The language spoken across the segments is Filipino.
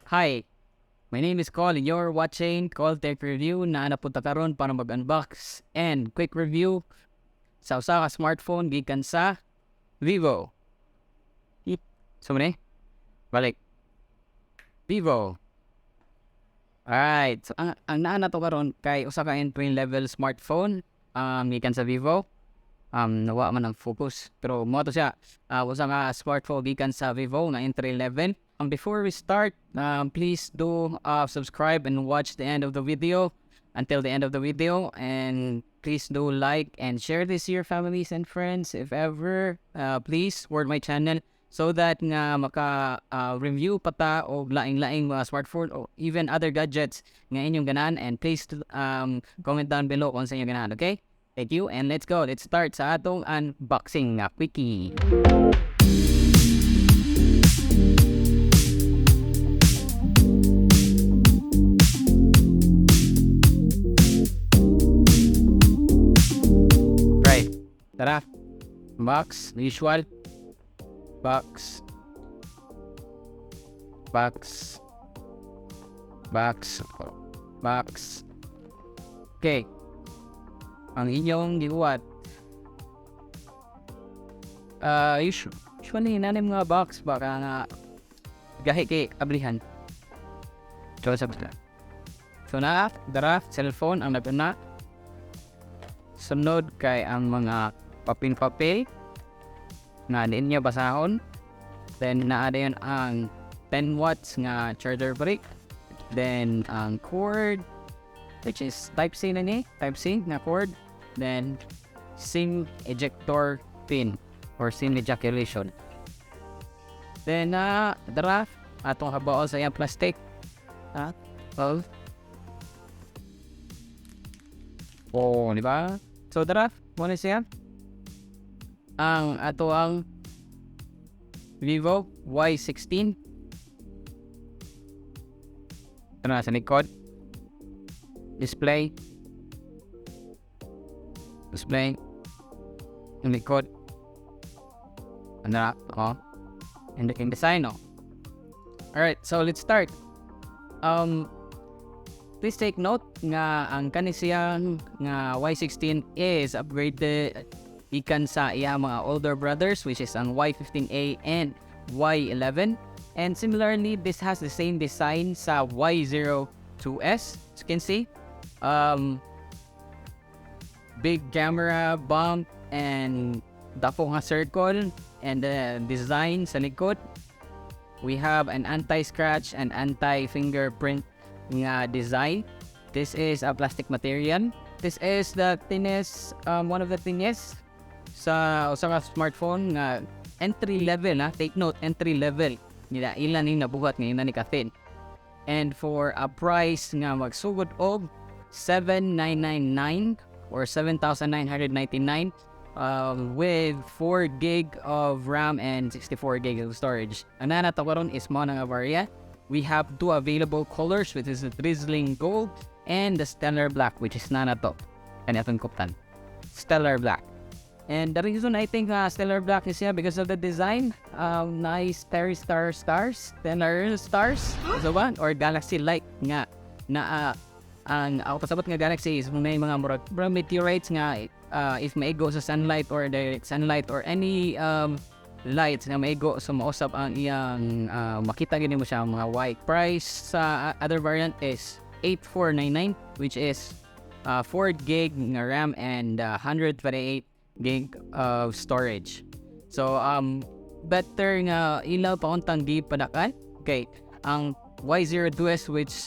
Hi, my name is Cole and you're watching Cole Tech Review na napunta karon para mag-unbox and quick review sa usa ka smartphone gikan sa Vivo. So muna balik. Vivo. Alright, so ang naa na to karon kay usa ka entry level smartphone gikan sa Vivo. Nawa man ang focus pero mo to siya usa ka smartphone gikan sa Vivo nga entry level. Before we start, please do subscribe and watch the end of the video until the end of the video, and please do like and share this to your families and friends if ever. Please word my channel so that nga maka review pata o laing-laing mga smartphone or even other gadgets nga inyong ganahan, and please comment down below kung sa inyong ganahan. Okay, thank you, and let's go. Let's start sa atong unboxing nga quickie. Tara, box, usual, box, okay, ang inyong gibuhat, usually nanin mga box, baka nga, gahi kay ablihan, so na, dara, cellphone, ang nagana, sunod kay ang mga papel nga din niya basahon, then naada yun ang 10 watts nga charger brick, then ang cord which is type C na ni, type C na cord, then SIM ejector pin or SIM ejaculation, then draft atong habaon sa iyang plastic di ba? So draft mo na siya ang ato ang Vivo Y16 na sa likod, display yung likod and the design. Alright, so let's start. Please take note nga ang kanisiyang nga Y16 is upgraded ikan sa iya mga older brothers, which is ang Y15A and Y11, and similarly this has the same design sa Y02s. As you can see, big camera bump and dako nga circle, and the design sa likod we have an anti-scratch and anti-fingerprint nga design. This is a plastic material. This is the thinnest, one of the thinnest sa usa ka smartphone nga entry level. Take note, entry level nila ilan ning nabuhat nga ni ka-thin, and for a price nga magsugod og 7,999 or 7,999 with 4 gig of RAM and 64 gig of storage. Ang nanato karon is mo nga variant. We have two available colors, which is the drizzling gold and the stellar black, which is nanato and atong kuptan stellar black. And the reason I think stellar black is because of the design. Nice stellar stars so ba, or galaxy light nga na ang ako pasabot nga galaxy is may mga meteorites nga if maigo sa sunlight or direct sunlight or any lights na maigo so mausap ang iyang makita gini mo siya mga white. Price sa other variant is 8,499, which is 4 gig nga RAM and 128 gig of storage. So better nga ilaw pauntang di padakan. Okay, ang Y02s which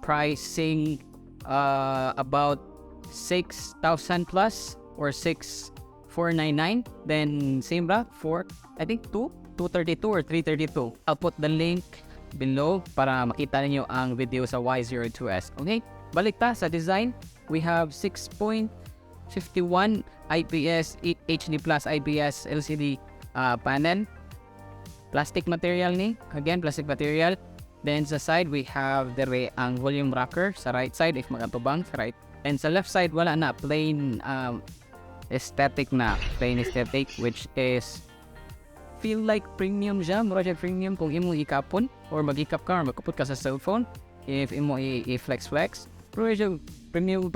pricing about 6,000 plus or 6,499, then same ra for I think 232 or 332. I'll put the link below para makita niyo ang video sa Y02s. Okay, balik ta sa design. We have 6.51 IPS HD plus IPS LCD panel, plastic material ni, again plastic material. Then sa side we have ang volume rocker sa right side if magatubang sa right, and sa left side wala na, plain aesthetic na, which is feel like premium siya, mura siya premium kung imo ikapon or mag-ikap ka or magkapot ka sa cellphone if imo i-flex. Pero siya premium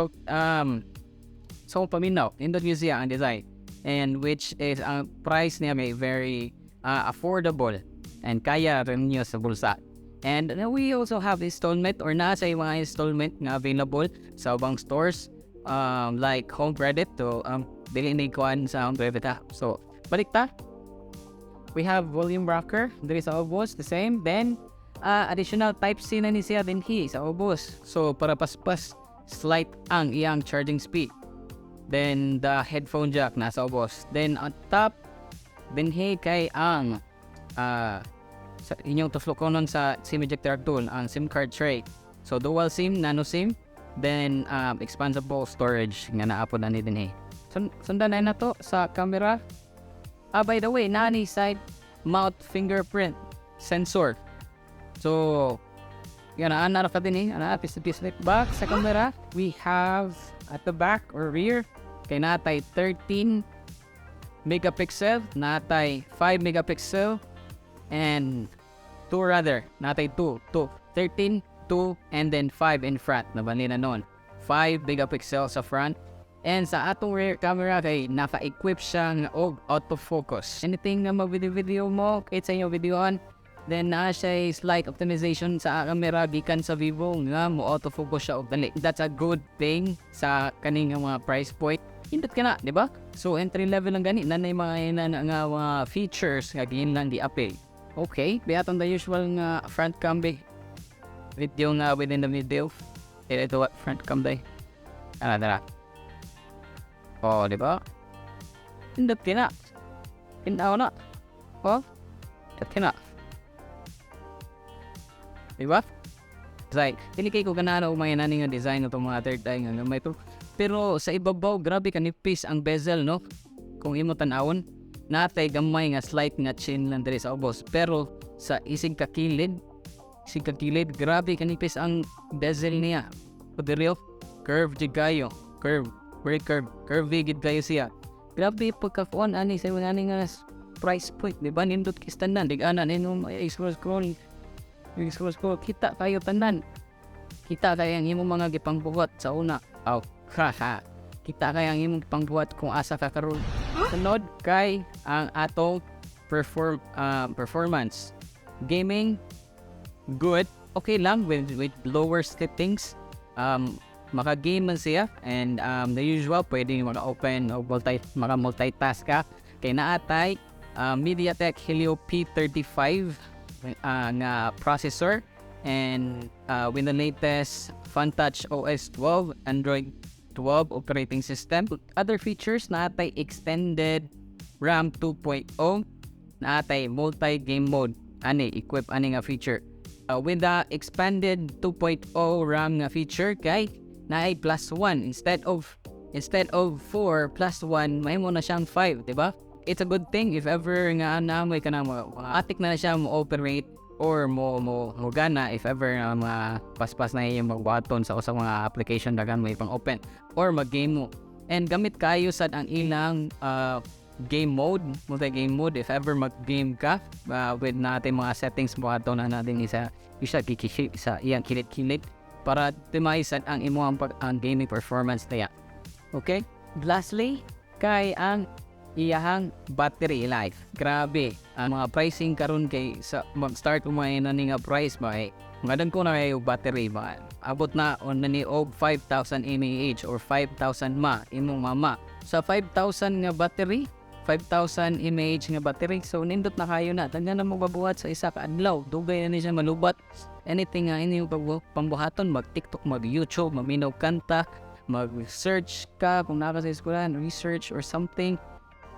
so paminaw, nindot yun siya ang design, and which is ang price niya may very affordable and kaya rin niyo sa bulsa. And we also have installment or nasa yung mga installment na available sa ubang stores like Home Credit to dili ni kuan sa Home Credit So balik ta, we have volume rocker diri sa ubos, the same. Then additional type C na ni siya din sa ubos, so para paspas slight ang iyang charging speed. Then the headphone jack nasa ubos. Then on top din kay ang sa inyong tuslokonon sa SIM ejector tool, ang SIM card tray. So dual SIM, nano SIM, then expandable storage nga naapod na ni din sundan na to sa camera. By the way, nani side mount fingerprint sensor. So yan na ka din ana pislip back sa camera. We have at the back or rear kay natay 13 megapixel, natay 5 megapixel, and natay 13, 2, and then 5 in front. Nabali na nun 5 megapixel sa front. And sa atong rear camera kay naka-equip siya ng autofocus. Anything na mag-video mo kahit sa inyong videoan, then na siya slight optimization sa camera gikan sa Vivo nga mo autofocus siya og dali. That's a good thing sa kaning mga price point. Hindot ka na, di ba? So entry level lang gani na mga features nga ginlan di apil. Okay, biyaton the usual nga front cam video nga within the video. Ito what front cam day. Dara. Oh, di ba? Hindot ka na. Hindaw na. Oh, hindot ka na. Diba? Like, hindi kayo ganaan o may nani nga design na itong mga third eye nga may ito. Pero sa ibabaw, grabe kanipis ang bezel, no? Kung imo tanawon, natay gamay nga slight nga chin lang diri sa ubos. Pero sa isig kakilid, grabe kanipis ang bezel niya. Pudiriyo, curve jig kayo. Very curvy gid kayo siya. Grabe pagkakuan ani sa mga nga price point, di ba? Nindot kistanan, dig-anan, scroll. Yung scroll, kita kayo tandan. Kita kayo ang imong mga gipangbuhat sa una. Kita kayo ang imong gipangbuhat kung asa ka karon. Sunod kay ang atong performance. Gaming, good. Okay lang with lower settings. Maka-game man siya, and the usual pwede maka-open o multitask ka. Kay naatay MediaTek Helio P35 nga processor, and with the latest FunTouch OS 12 Android 12 operating system. Other features natay extended RAM 2.0, natay multi-game mode equip nga feature. With the expanded 2.0 RAM nga feature kay naay +1 instead of 4 +1 may mo na siyang 5, di ba? It's a good thing if ever nga may ka na atik na siya mo operate or mo gana if ever nga paspas na yung magbuhaton sa usang mga application dagan mo ipang open or mag-game mo. And gamit kayo sad ang ilang game mode, multi-game mode if ever mag-game ka with natin mga settings buhaton na natin isa iyang kilit para optimize ang imong ang gaming performance niya. Okay? Lastly, kay ang iyahang battery life. Grabe, ang mga pricing karon kay sa mag-start umay na ni nga price ba ngadan ko na yung battery ba abot na on na ni og 5,000 mAh or 5,000 imong mama. Sa 5,000 nga battery, 5,000 mAh nga battery, so nindot na kayo na tanda na mo babuhat sa isa ka adlaw. Dugay na ni siya malubat. Anything nga inyong pambuhaton, mag-TikTok, mag-YouTube, maminaw kanta, mag-search ka kung naka sa eskwelahan, research or something.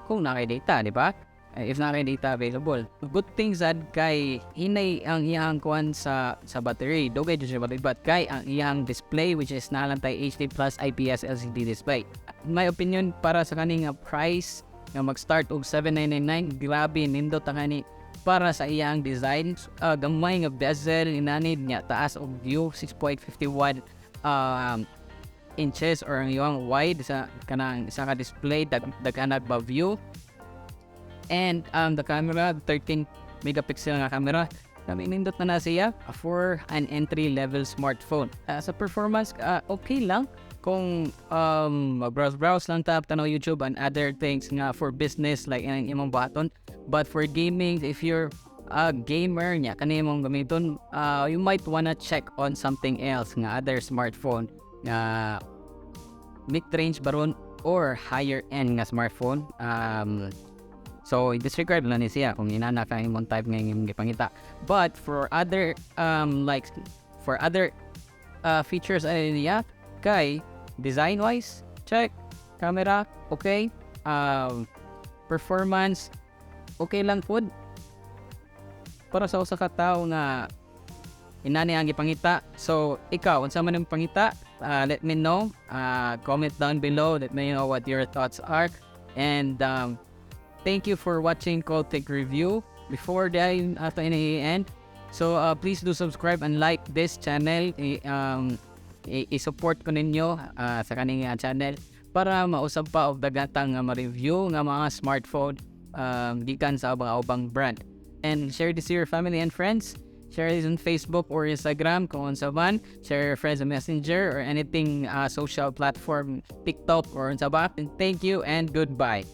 Kung naka-data, di ba? If naka-data available. Good things that kay hinay ang iyang kuan sa battery. Dugay dyan siya battery, but kay ang iyang display which is nalantay HD plus IPS LCD display. In my opinion, para sa kaning price nga mag-start og 7,999, grabe nindot ang kani para sa iyang design. Gamay nga bezel inanid niya taas og view 6.51 inches or ang iyang wide sa kanang isa ka display daghanag ba view. And the camera, 13 megapixel nga camera. Nindot na siya for an entry-level smartphone. Sa performance, okay lang. Kung browse lang tanaw YouTube and other things nga for business like ang imong button. But for gaming, if you're a gamer nya kani mong gamiton, you might wanna check on something else nga other smartphone nga mid-range baron or higher end nga smartphone. So disregard lang ni siya kung inana ka imong type nga imong gipangita. But for other features ay niya kay design wise, check. Camera, okay. Performance, okay lang pod. Para sa usa ka tawo nga inani ang gipangita. So ikaw unsa man ang pangita, let me know. Comment down below, let me know what your thoughts are. And thank you for watching Cold Tech Review. Before the after any end, so please do subscribe and like this channel. I-support ko ninyo sa kaning channel para mausab pa og dagatang ma-review nga mga smartphone gikan sa ubang brand. And share this to your family and friends. Share this on Facebook or Instagram kung unsa man. Share your friends on Messenger or anything social platform, TikTok or unsa ba. And thank you and goodbye.